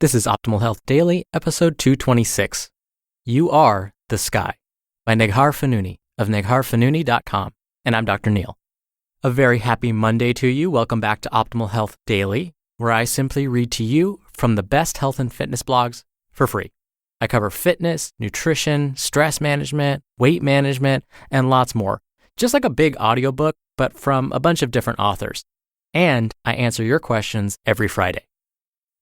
This is Optimal Health Daily, episode 226. You Are the Sky by Neghar Fonooni of negharfonooni.com. And I'm Dr. Neil. A very happy Monday to you. Welcome back to Optimal Health Daily, where I simply read to you from the best health and fitness blogs for free. I cover fitness, nutrition, stress management, weight management, and lots more. Just like a big audiobook, but from a bunch of different authors. And I answer your questions every Friday.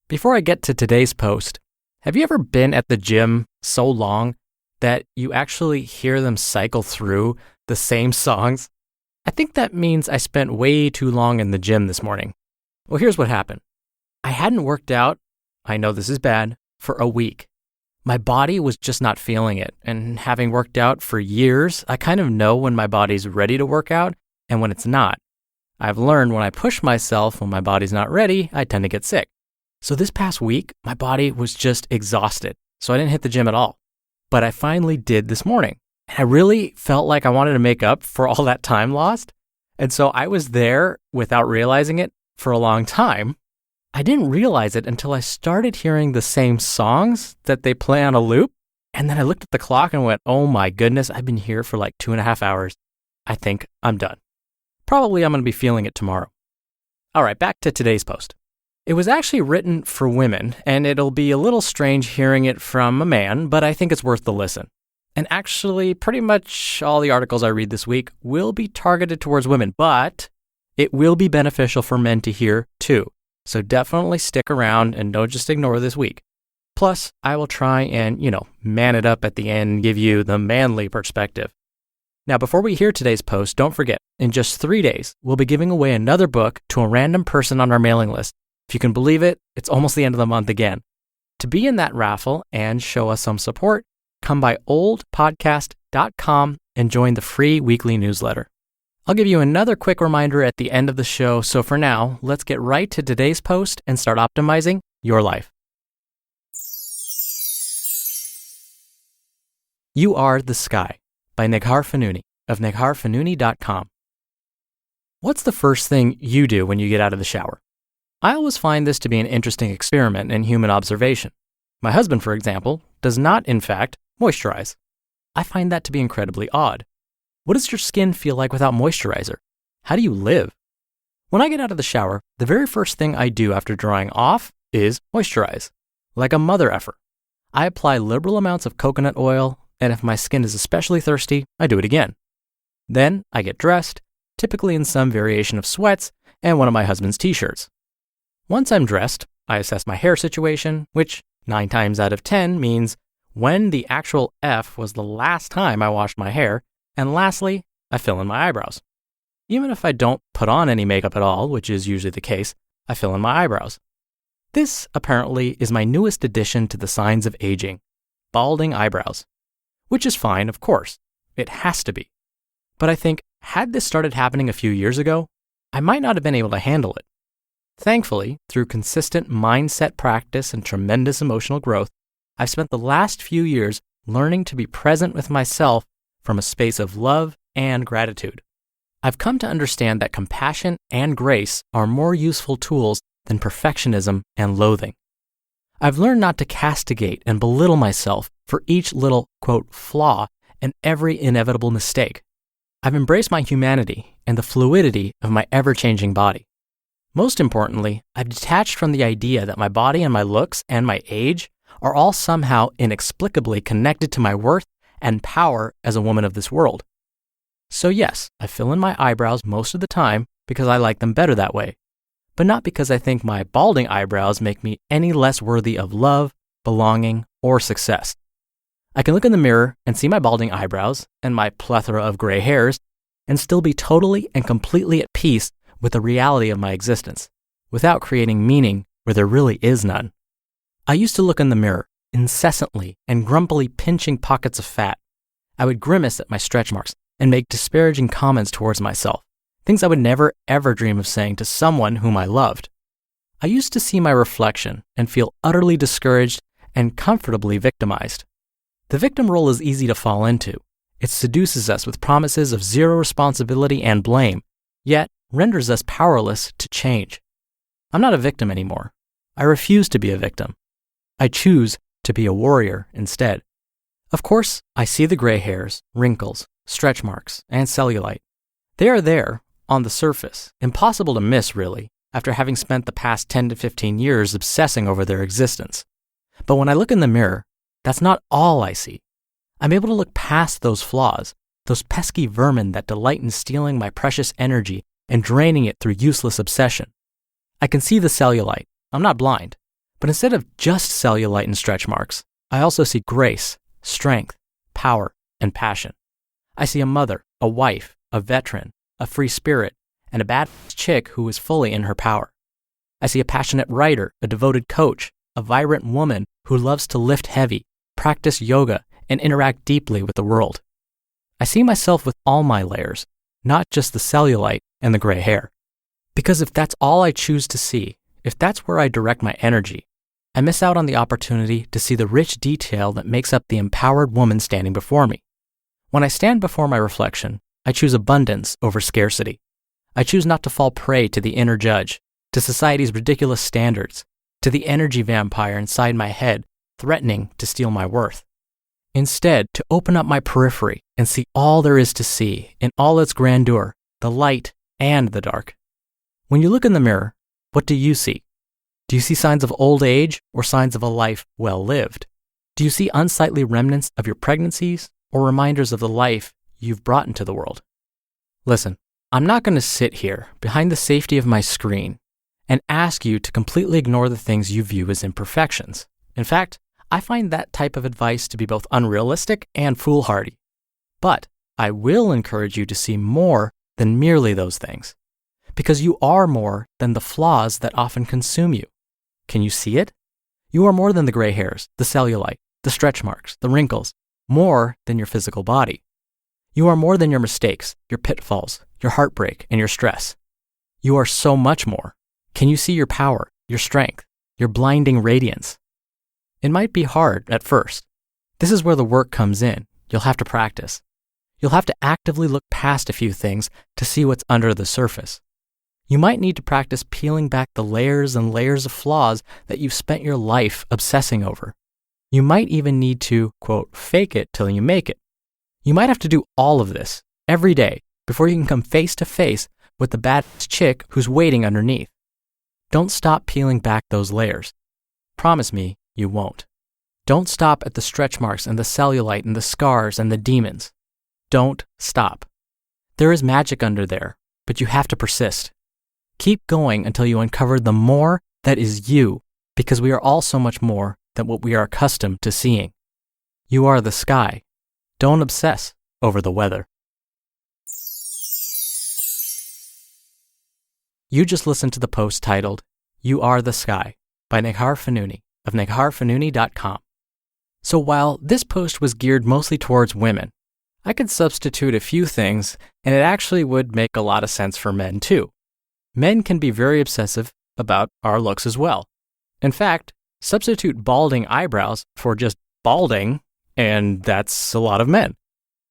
Before I get to today's post, have you ever been at the gym so long that you actually hear them cycle through the same songs? I think that means I spent way too long in the gym this morning. Well, here's what happened. I hadn't worked out, I know this is bad, for a week. My body was just not feeling it, and having worked out for years, I kind of know when my body's ready to work out and when it's not. I've learned when I push myself when my body's not ready, I tend to get sick. So this past week, my body was just exhausted, so I didn't hit the gym at all. But I finally did this morning, and I really felt like I wanted to make up for all that time lost. And so I was there without realizing it for a long time. I didn't realize it until I started hearing the same songs that they play on a loop. And then I looked at the clock and went, oh my goodness, I've been here for like 2.5 hours. I think I'm done. Probably I'm going to be feeling it tomorrow. All right, back to today's post. It was actually written for women, and it'll be a little strange hearing it from a man, but I think it's worth the listen. And actually, pretty much all the articles I read this week will be targeted towards women, but it will be beneficial for men to hear too. So definitely stick around and don't just ignore this week. Plus, I will try and, man it up at the end and give you the manly perspective. Now, before we hear today's post, don't forget, in just 3 days, we'll be giving away another book to a random person on our mailing list. If you can believe it, it's almost the end of the month again. To be in that raffle and show us some support, come by oldpodcast.com and join the free weekly newsletter. I'll give you another quick reminder at the end of the show, so for now, let's get right to today's post and start optimizing your life. You Are the Sky by Neghar Fonooni of negharfonooni.com. What's the first thing you do when you get out of the shower? I always find this to be an interesting experiment in human observation. My husband, for example, does not, in fact, moisturize. I find that to be incredibly odd. What does your skin feel like without moisturizer? How do you live? When I get out of the shower, the very first thing I do after drying off is moisturize. Like a mother effer. I apply liberal amounts of coconut oil, and if my skin is especially thirsty, I do it again. Then I get dressed, typically in some variation of sweats and one of my husband's t-shirts. Once I'm dressed, I assess my hair situation, which 9 times out of 10 means when the actual F was the last time I washed my hair, and lastly, I fill in my eyebrows. Even if I don't put on any makeup at all, which is usually the case, I fill in my eyebrows. This, apparently, is my newest addition to the signs of aging, balding eyebrows. Which is fine, of course. It has to be. But I think, had this started happening a few years ago, I might not have been able to handle it. Thankfully, through consistent mindset practice and tremendous emotional growth, I've spent the last few years learning to be present with myself from a space of love and gratitude. I've come to understand that compassion and grace are more useful tools than perfectionism and loathing. I've learned not to castigate and belittle myself for each little, quote, flaw and every inevitable mistake. I've embraced my humanity and the fluidity of my ever-changing body. Most importantly, I've detached from the idea that my body and my looks and my age are all somehow inexplicably connected to my worth and power as a woman of this world. So yes, I fill in my eyebrows most of the time because I like them better that way, but not because I think my balding eyebrows make me any less worthy of love, belonging, or success. I can look in the mirror and see my balding eyebrows and my plethora of gray hairs and still be totally and completely at peace with the reality of my existence, without creating meaning where there really is none. I used to look in the mirror, incessantly and grumpily pinching pockets of fat. I would grimace at my stretch marks and make disparaging comments towards myself, things I would never ever dream of saying to someone whom I loved. I used to see my reflection and feel utterly discouraged and comfortably victimized. The victim role is easy to fall into. It seduces us with promises of zero responsibility and blame, yet renders us powerless to change. I'm not a victim anymore. I refuse to be a victim. I choose to be a warrior instead. Of course, I see the gray hairs, wrinkles, stretch marks, and cellulite. They are there, on the surface, impossible to miss really, after having spent the past 10 to 15 years obsessing over their existence. But when I look in the mirror, that's not all I see. I'm able to look past those flaws, those pesky vermin that delight in stealing my precious energy and draining it through useless obsession. I can see the cellulite. I'm not blind. But instead of just cellulite and stretch marks, I also see grace, strength, power, and passion. I see a mother, a wife, a veteran, a free spirit, and a badass chick who is fully in her power. I see a passionate writer, a devoted coach, a vibrant woman who loves to lift heavy, practice yoga, and interact deeply with the world. I see myself with all my layers, not just the cellulite and the gray hair. Because if that's all I choose to see, if that's where I direct my energy, I miss out on the opportunity to see the rich detail that makes up the empowered woman standing before me. When I stand before my reflection, I choose abundance over scarcity. I choose not to fall prey to the inner judge, to society's ridiculous standards, to the energy vampire inside my head threatening to steal my worth. Instead, to open up my periphery and see all there is to see in all its grandeur, the light and the dark. When you look in the mirror, what do you see? Do you see signs of old age or signs of a life well lived? Do you see unsightly remnants of your pregnancies or reminders of the life you've brought into the world? Listen, I'm not going to sit here behind the safety of my screen and ask you to completely ignore the things you view as imperfections. In fact, I find that type of advice to be both unrealistic and foolhardy. But I will encourage you to see more than merely those things, because you are more than the flaws that often consume you. Can you see it? You are more than the gray hairs, the cellulite, the stretch marks, the wrinkles, more than your physical body. You are more than your mistakes, your pitfalls, your heartbreak, and your stress. You are so much more. Can you see your power, your strength, your blinding radiance? It might be hard at first. This is where the work comes in. You'll have to practice. You'll have to actively look past a few things to see what's under the surface. You might need to practice peeling back the layers and layers of flaws that you've spent your life obsessing over. You might even need to, quote, fake it till you make it. You might have to do all of this every day before you can come face to face with the badass chick who's waiting underneath. Don't stop peeling back those layers. Promise me you won't. Don't stop at the stretch marks and the cellulite and the scars and the demons. Don't stop. There is magic under there, but you have to persist. Keep going until you uncover the more that is you, because we are all so much more than what we are accustomed to seeing. You are the sky. Don't obsess over the weather. You just listened to the post titled, You Are the Sky, by Neghar Fonooni of negharfonooni.com. So while this post was geared mostly towards women, I could substitute a few things, and it actually would make a lot of sense for men too. Men can be very obsessive about our looks as well. In fact, substitute balding eyebrows for just balding, and that's a lot of men.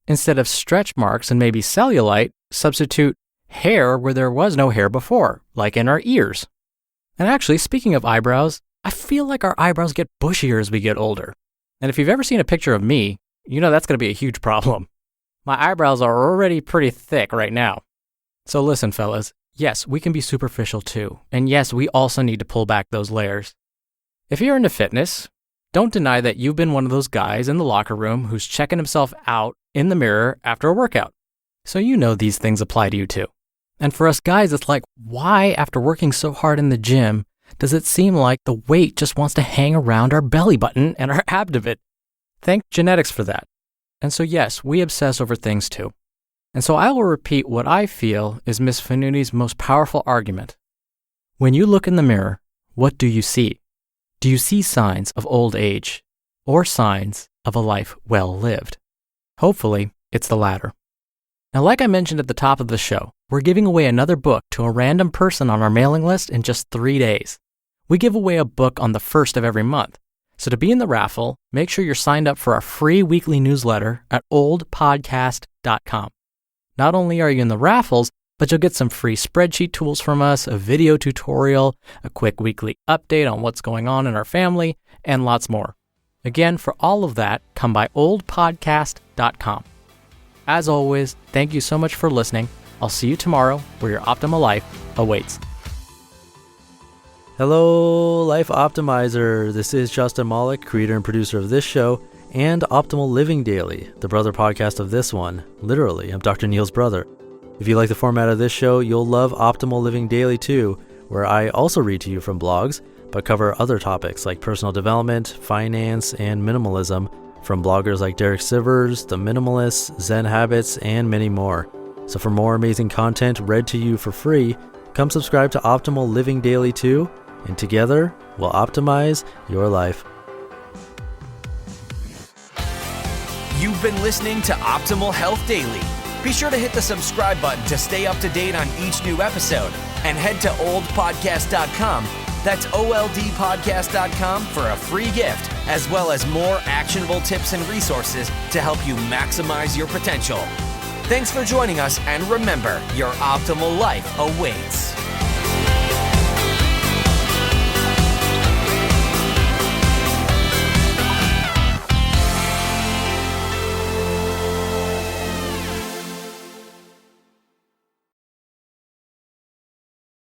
Instead of stretch marks and maybe cellulite, substitute hair where there was no hair before, like in our ears. And actually, speaking of eyebrows, I feel like our eyebrows get bushier as we get older. And if you've ever seen a picture of me, you know that's going to be a huge problem. My eyebrows are already pretty thick right now. So listen, fellas, yes, we can be superficial too. And yes, we also need to pull back those layers. If you're into fitness, don't deny that you've been one of those guys in the locker room who's checking himself out in the mirror after a workout. So you know these things apply to you too. And for us guys, it's like, why, after working so hard in the gym, does it seem like the weight just wants to hang around our belly button and our abdomen? Thank genetics for that. And so yes, we obsess over things too. And so I will repeat what I feel is Miss Fonooni's most powerful argument. When you look in the mirror, what do you see? Do you see signs of old age or signs of a life well lived? Hopefully, it's the latter. Now, like I mentioned at the top of the show, we're giving away another book to a random person on our mailing list in just 3 days. We give away a book on the 1st of every month. So to be in the raffle, make sure you're signed up for our free weekly newsletter at oldpodcast.com. Not only are you in the raffles, but you'll get some free spreadsheet tools from us, a video tutorial, a quick weekly update on what's going on in our family, and lots more. Again, for all of that, come by oldpodcast.com. As always, thank you so much for listening. I'll see you tomorrow where your optimal life awaits. Hello, Life Optimizer. This is Justin Malik, creator and producer of this show and Optimal Living Daily, the brother podcast of this one. Literally, I'm Dr. Neil's brother. If you like the format of this show, you'll love Optimal Living Daily too, where I also read to you from blogs, but cover other topics like personal development, finance, and minimalism from bloggers like Derek Sivers, The Minimalists, Zen Habits, and many more. So for more amazing content read to you for free, come subscribe to Optimal Living Daily too, and together we'll optimize your life. You've been listening to Optimal Health Daily. Be sure to hit the subscribe button to stay up to date on each new episode, and head to oldpodcast.com. That's oldpodcast.com for a free gift, as well as more actionable tips and resources to help you maximize your potential. Thanks for joining us, and remember, your optimal life awaits.